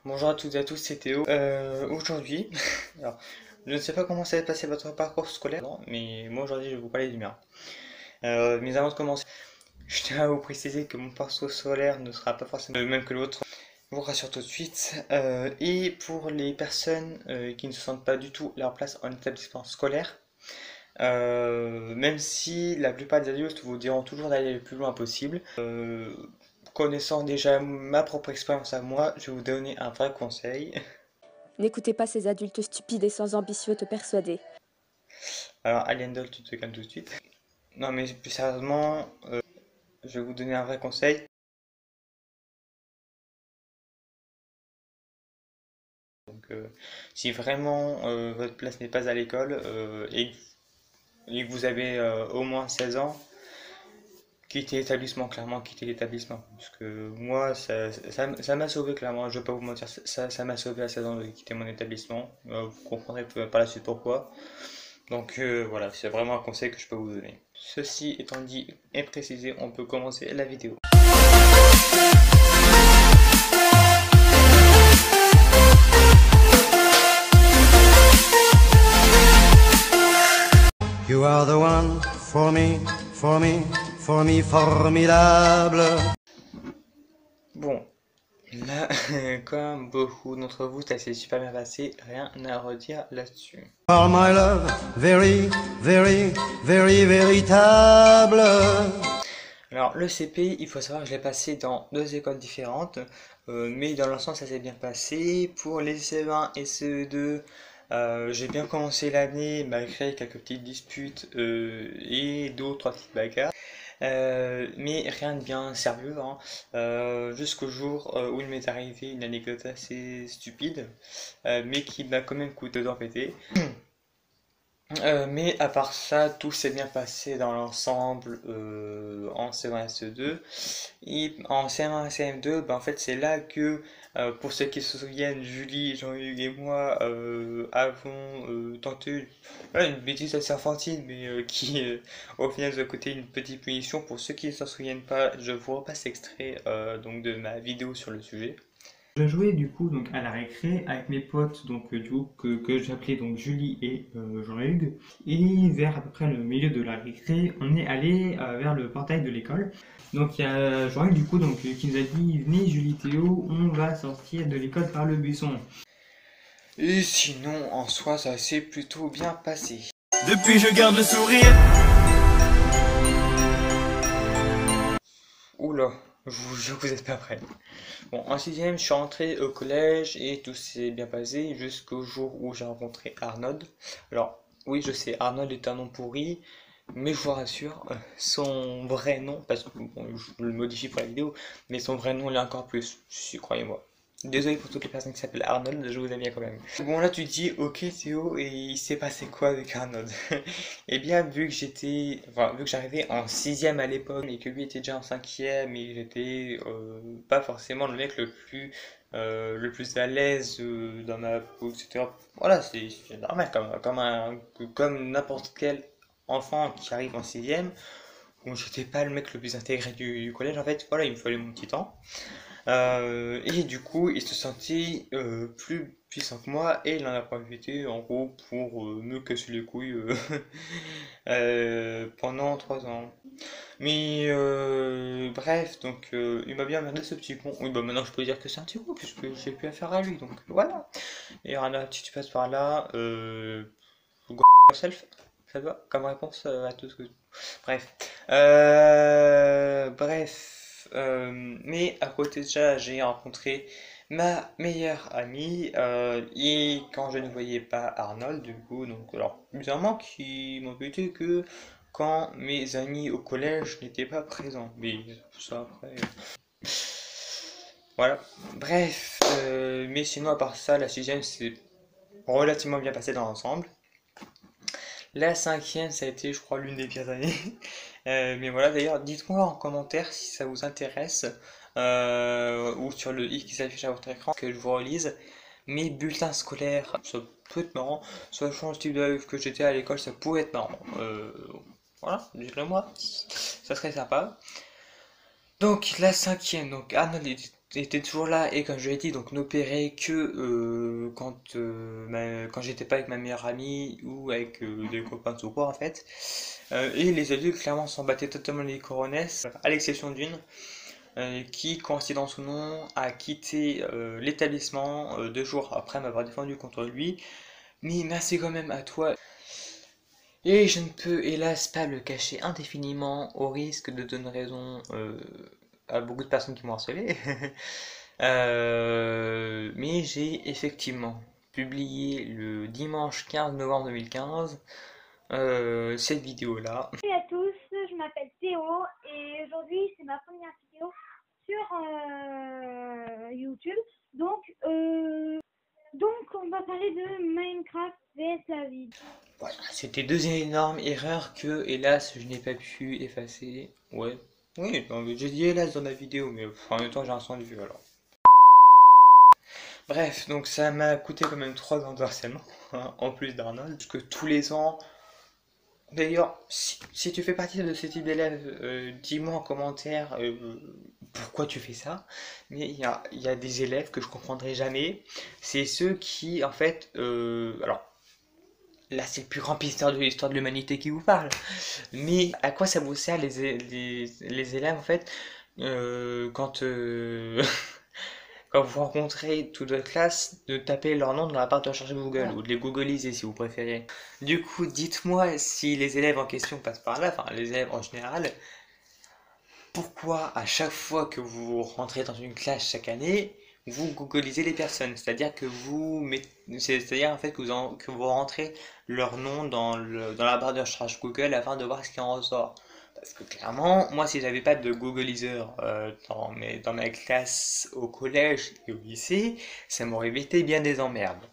Bonjour à toutes et à tous, c'est Théo. Aujourd'hui, alors, je ne sais pas comment ça va passer votre parcours scolaire, non, mais moi aujourd'hui je vais vous parler du mien. Mais avant de commencer, je tiens à vous préciser que mon parcours scolaire ne sera pas forcément le même que l'autre. Je vous rassure tout de suite. Et pour les personnes qui ne se sentent pas du tout à leur place en établissement scolaire, même si la plupart des adultes vous diront toujours d'aller le plus loin possible, connaissant déjà ma propre expérience à moi, je vais vous donner un vrai conseil. N'écoutez pas ces adultes stupides et sans ambition te persuader. Alors, Aliendal, tu te calmes tout de suite. Non, mais plus sérieusement, je vais vous donner un vrai conseil. Donc, si vraiment votre place n'est pas à l'école et que vous avez au moins 16 ans, quittez l'établissement, clairement, quittez l'établissement. Parce que moi, ça m'a sauvé, clairement, je vais pas vous mentir, ça m'a sauvé à 16 ans de quitter mon établissement. Vous comprendrez par la suite pourquoi. Donc voilà, c'est vraiment un conseil que je peux vous donner. Ceci étant dit et précisé, on peut commencer la vidéo. You are the one for me, for me, for me, formidable. Bon, là, comme beaucoup d'entre vous, ça s'est super bien passé, rien à redire là-dessus. For my love, very, very, very, véritable. Alors, le CP, il faut savoir que je l'ai passé dans deux écoles différentes, mais dans l'ensemble, ça s'est bien passé. Pour les CE1 et CE2, j'ai bien commencé l'année malgré quelques petites disputes et d'autres petites bagarres. Mais rien de bien sérieux, hein. Jusqu'au jour où il m'est arrivé une anecdote assez stupide, mais qui m'a quand même coûté d'en péter. Mais à part ça, tout s'est bien passé dans l'ensemble en CE1 et CE2. Et en CM1 et CM2, en fait, c'est là que, pour ceux qui se souviennent, Julie, Jean-Hugues et moi avons tenté une bêtise assez enfantine, mais qui, au final, nous a coûté une petite punition. Pour ceux qui ne s'en souviennent pas, je vous repasse l'extrait donc de ma vidéo sur le sujet. Je jouais du coup donc à la récré avec mes potes donc du coup que j'appelais donc Julie et Jean-Hugues, et vers à peu près le milieu de la récré on est allé vers le portail de l'école. Donc il y a Jean-Hugues du coup donc qui nous a dit venez Julie Théo, on va sortir de l'école par le buisson. Et sinon en soi ça s'est plutôt bien passé. Depuis je garde le sourire. Oula, je vous jure que vous n'êtes pas prêts. Bon, en sixième, je suis rentré au collège et tout s'est bien passé jusqu'au jour où j'ai rencontré Arnold. Alors, oui, je sais, Arnold est un nom pourri, mais je vous rassure, son vrai nom, parce que bon, je le modifie pour la vidéo, mais son vrai nom l'est encore plus, si croyez-moi. Désolé pour toutes les personnes qui s'appellent Arnold, je vous aime bien quand même. Bon là tu te dis, ok Théo, et il s'est passé quoi avec Arnold? Eh bien vu que j'arrivais en sixième à l'époque, et que lui était déjà en cinquième, et j'étais pas forcément le mec le plus à l'aise dans ma peau, etc. Voilà, c'est normal, comme n'importe quel enfant qui arrive en sixième. Bon, j'étais pas le mec le plus intégré du collège en fait, voilà, il me fallait mon petit temps. Et du coup, il se sentit plus puissant que moi et il en a profité en gros pour me casser les couilles pendant 3 ans. Mais bref, donc il m'a bien emmerdé ce petit con. Oui, bah maintenant je peux dire que c'est un petit con puisque j'ai plus affaire à lui, donc voilà. Et Rana, si tu passes par là, go yourself, ça te va comme réponse à tout ce que. Bref. Mais à côté de ça, j'ai rencontré ma meilleure amie et quand je ne voyais pas Arnold, du coup, donc alors bizarrement qui m'embêtait que quand mes amis au collège n'étaient pas présents. Mais ça après. Voilà. Bref, mais sinon à part ça, la sixième c'est relativement bien passé dans l'ensemble. La cinquième, ça a été, je crois, l'une des pires années. Mais voilà, d'ailleurs, dites-moi en commentaire si ça vous intéresse, ou sur le i qui s'affiche à votre écran, que je vous relise mes bulletins scolaires. Ça peut être marrant, sachant le type d'élève que j'étais à l'école, ça pouvait être marrant. Voilà, dites-le moi, ça serait sympa. Donc la cinquième, donc Arnold était était toujours là et comme je l'ai dit, donc n'opérait que quand j'étais pas avec ma meilleure amie ou avec des copains tout court en fait. Et les adultes clairement s'en battaient totalement les coronesses, à l'exception d'une qui, coïncidence ou non, a quitté l'établissement 2 jours après m'avoir défendu contre lui. Mais merci quand même à toi. Et je ne peux hélas pas le cacher indéfiniment au risque de donner raison à beaucoup de personnes qui m'ont harcelé. Mais j'ai effectivement publié le dimanche 15 novembre 2015 cette vidéo-là. Salut à tous, je m'appelle Théo et aujourd'hui c'est ma première vidéo sur YouTube. Donc on va parler de Minecraft vs la vie. Voilà, c'était 2 énormes erreurs que hélas je n'ai pas pu effacer. Ouais, oui, j'ai dit hélas dans ma vidéo, mais en même temps j'ai un son de vue alors. Bref, donc ça m'a coûté quand même 3 ans de harcèlement, hein, en plus d'Arnold, parce que tous les ans. D'ailleurs, si tu fais partie de ce type d'élève, dis-moi en commentaire pourquoi tu fais ça. Mais il y a des élèves que je comprendrai jamais. C'est ceux qui, en fait, alors là c'est le plus grand pisteur de l'histoire de l'humanité qui vous parle. Mais à quoi ça vous sert les élèves en fait quand quand vous rencontrez toute votre classe, de taper leur nom dans la barre de recherche Google, ou de les googliser si vous préférez. Du coup, dites-moi si les élèves en question passent par là, enfin les élèves en général, pourquoi à chaque fois que vous rentrez dans une classe chaque année, vous googlisez les personnes, c'est-à-dire que c'est-à-dire en fait que vous rentrez leur nom dans la barre de recherche Google afin de voir ce qui en ressort. Parce que clairement, moi si j'avais pas de Googleiseur dans ma classe au collège et au lycée, ça m'aurait évité bien des emmerdes.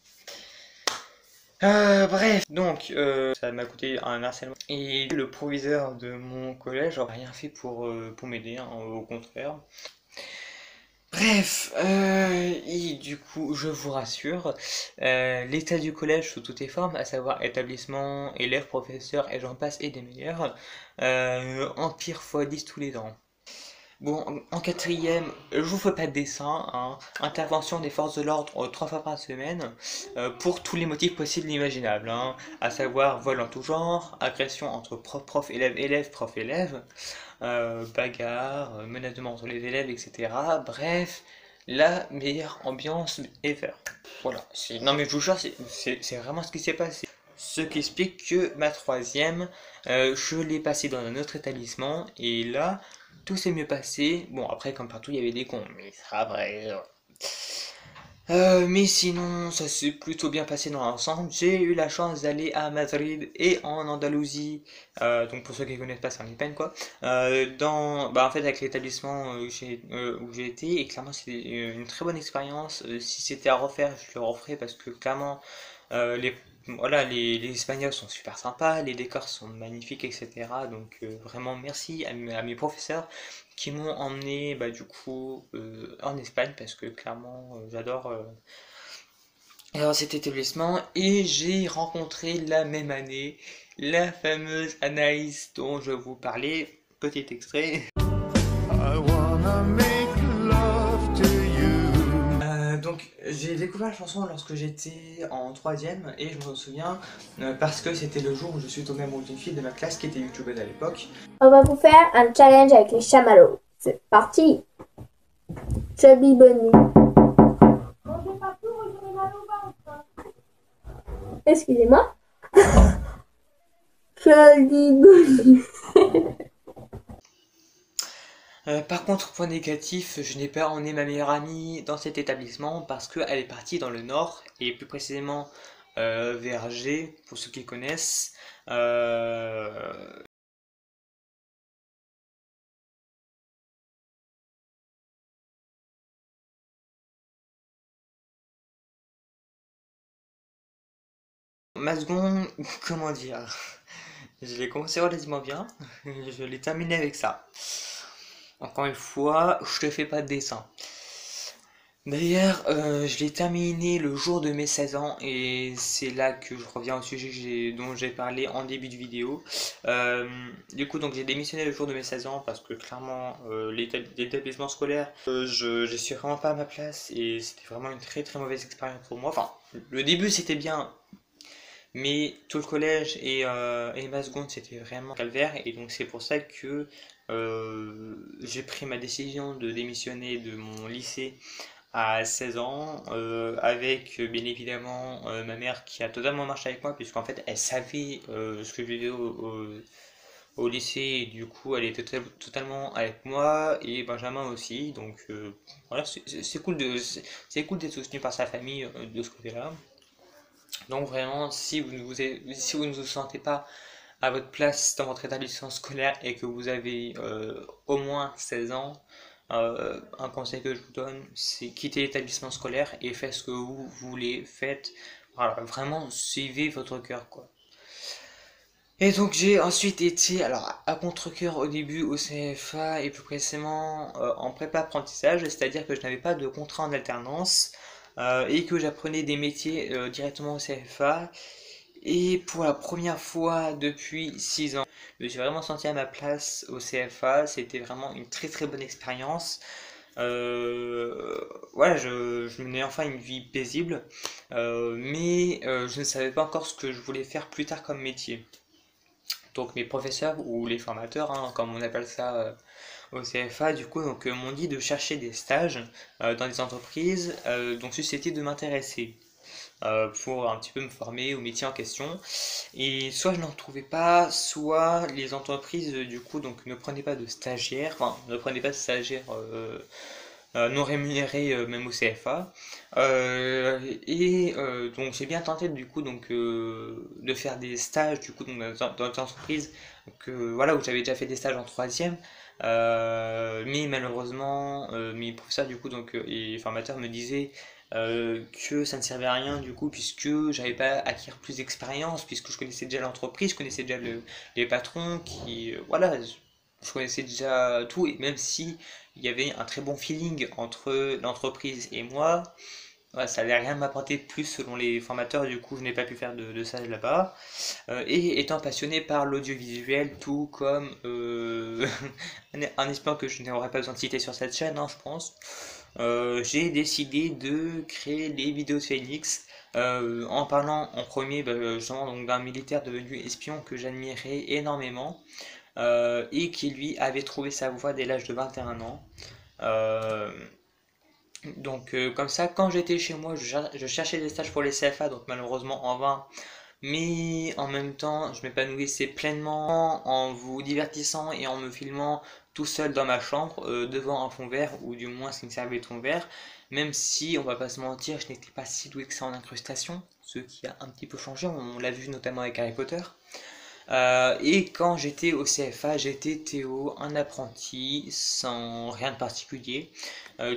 Bref, donc ça m'a coûté un harcèlement. Et le proviseur de mon collège n'a rien fait pour m'aider, hein, au contraire. Bref, et du coup, je vous rassure, l'état du collège sous toutes les formes, à savoir établissement, élèves, professeurs, et j'en passe, et des meilleurs, empire x10 tous les ans. Bon, en quatrième, je vous fais pas de dessin, hein, intervention des forces de l'ordre 3 fois par semaine, pour tous les motifs possibles et imaginables, hein, à savoir vol en tout genre, agression entre prof, élève, élève, prof, élève, bagarre, menace de mort entre les élèves, etc. Bref, la meilleure ambiance ever. Voilà, non mais je vous jure, c'est vraiment ce qui s'est passé. Ce qui explique que ma troisième, je l'ai passée dans un autre établissement, et là, tout s'est mieux passé. Bon, après, comme partout, il y avait des cons, mais ça vrai. Mais sinon, ça s'est plutôt bien passé dans l'ensemble. J'ai eu la chance d'aller à Madrid et en Andalousie. Donc pour ceux qui ne connaissent pas, c'est en Espagne quoi. En fait, avec l'établissement où j'ai été, et clairement c'était une très bonne expérience. Si c'était à refaire, je le referais parce que clairement les Espagnols sont super sympas, les décors sont magnifiques, etc. Donc vraiment merci à mes professeurs qui m'ont emmené du coup en Espagne parce que clairement j'adore cet établissement et j'ai rencontré la même année la fameuse Anaïs dont je vous parlais. Petit extrait. I wanna make love to you. Donc j'ai découvert la chanson lorsque j'étais en troisième et je me souviens parce que c'était le jour où je suis tombé amoureux d'une fille de ma classe qui était youtubeuse à l'époque. On va vous faire un challenge avec les chamallows. C'est parti. Chubby Bunny. Excusez-moi. Chubby Bunny. Par contre, point négatif, je n'ai pas emmené ma meilleure amie dans cet établissement parce qu'elle est partie dans le nord et plus précisément vers G, pour ceux qui connaissent. Ma seconde, comment dire, je l'ai commencé relativement bien, je l'ai terminé avec ça. Encore une fois, je te fais pas de dessin. D'ailleurs, je l'ai terminé le jour de mes 16 ans et c'est là que je reviens au sujet dont j'ai parlé en début de vidéo. Euh, du coup, donc j'ai démissionné le jour de mes 16 ans parce que clairement, l'établissement scolaire, je suis vraiment pas à ma place et c'était vraiment une très très mauvaise expérience pour moi. Enfin, le début c'était bien, mais tout le collège et ma seconde c'était vraiment calvaire et donc c'est pour ça que j'ai pris ma décision de démissionner de mon lycée à 16 ans, avec bien évidemment ma mère qui a totalement marché avec moi, puisqu'en fait elle savait ce que je vivais au lycée, et du coup elle était totalement avec moi, et Benjamin aussi, donc voilà, c'est cool c'est cool d'être soutenu par sa famille de ce côté-là. Donc vraiment, si vous ne vous sentez pas à votre place dans votre établissement scolaire et que vous avez au moins 16 ans, un conseil que je vous donne, c'est quitter l'établissement scolaire et faites ce que vous voulez, faites, voilà, vraiment suivez votre cœur quoi. Et donc j'ai ensuite été, alors à contre-cœur au début au CFA et plus précisément en prépa apprentissage, c'est-à-dire que je n'avais pas de contrat en alternance et que j'apprenais des métiers directement au CFA. Et pour la première fois depuis 6 ans, je me suis vraiment senti à ma place au CFA. C'était vraiment une très très bonne expérience. Voilà, je menais enfin une vie paisible, mais je ne savais pas encore ce que je voulais faire plus tard comme métier. Donc mes professeurs ou les formateurs, hein, comme on appelle ça au CFA, du coup, donc m'ont dit de chercher des stages dans des entreprises dont susceptibles de m'intéresser pour un petit peu me former au métier en question. Et soit je n'en trouvais pas, soit les entreprises du coup donc ne prenaient pas de stagiaires, enfin ne prenaient pas de stagiaires non rémunérés même au CFA. Donc j'ai bien tenté du coup donc de faire des stages du coup donc, dans des entreprises que voilà où j'avais déjà fait des stages en troisième. Mais malheureusement mes professeurs du coup donc et formateurs me disaient que ça ne servait à rien du coup puisque j'avais pas acquis plus d'expérience puisque je connaissais déjà l'entreprise, je connaissais déjà les patrons qui voilà, je connaissais déjà tout et même si il y avait un très bon feeling entre l'entreprise et moi, ouais, ça n'allait rien m'apporter de plus selon les formateurs, du coup je n'ai pas pu faire de stage là-bas. Et étant passionné par l'audiovisuel, tout comme un espion que je n'aurais pas besoin de citer sur cette chaîne, hein, je pense, j'ai décidé de créer les vidéos de Phoenix. En parlant en premier justement donc d'un militaire devenu espion que j'admirais énormément et qui lui avait trouvé sa voie dès l'âge de 21 ans. Euh, comme ça, quand j'étais chez moi, je cherchais des stages pour les CFA, donc malheureusement en vain. Mais en même temps, je m'épanouissais pleinement en vous divertissant et en me filmant tout seul dans ma chambre, devant un fond vert, ou du moins ce qui me servait de fond vert. Même si, on va pas se mentir, je n'étais pas si doué que ça en incrustation, ce qui a un petit peu changé, on l'a vu notamment avec Harry Potter. Et quand j'étais au CFA, j'étais Théo, un apprenti sans rien de particulier,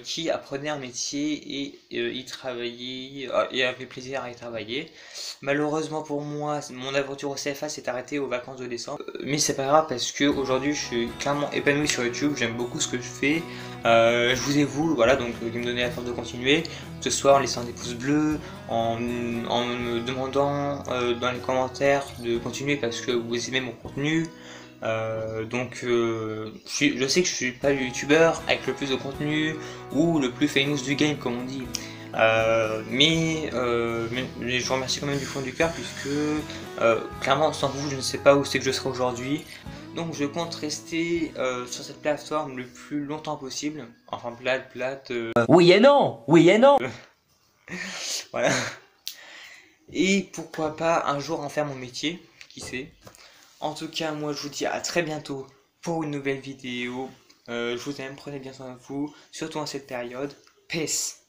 qui apprenait un métier et y travaillait et avait plaisir à y travailler. Malheureusement pour moi, mon aventure au CFA s'est arrêtée aux vacances de décembre, mais c'est pas grave parce que aujourd'hui je suis clairement épanoui sur YouTube, j'aime beaucoup ce que je fais. Je vous ai vous, voilà, donc qui me donnez la force de continuer, que ce soit en laissant des pouces bleus, en me demandant dans les commentaires de continuer parce que vous aimez mon contenu. Je sais que je suis pas le youtubeur avec le plus de contenu ou le plus famous du game comme on dit. Mais je vous remercie quand même du fond du cœur puisque clairement sans vous je ne sais pas où c'est que je serai aujourd'hui. Donc je compte rester sur cette plateforme le plus longtemps possible. Enfin plate. Oui et non, oui et non. Voilà. Et pourquoi pas un jour en faire mon métier, qui sait. En tout cas, moi je vous dis à très bientôt pour une nouvelle vidéo. Je vous aime, prenez bien soin de vous, surtout en cette période. Peace.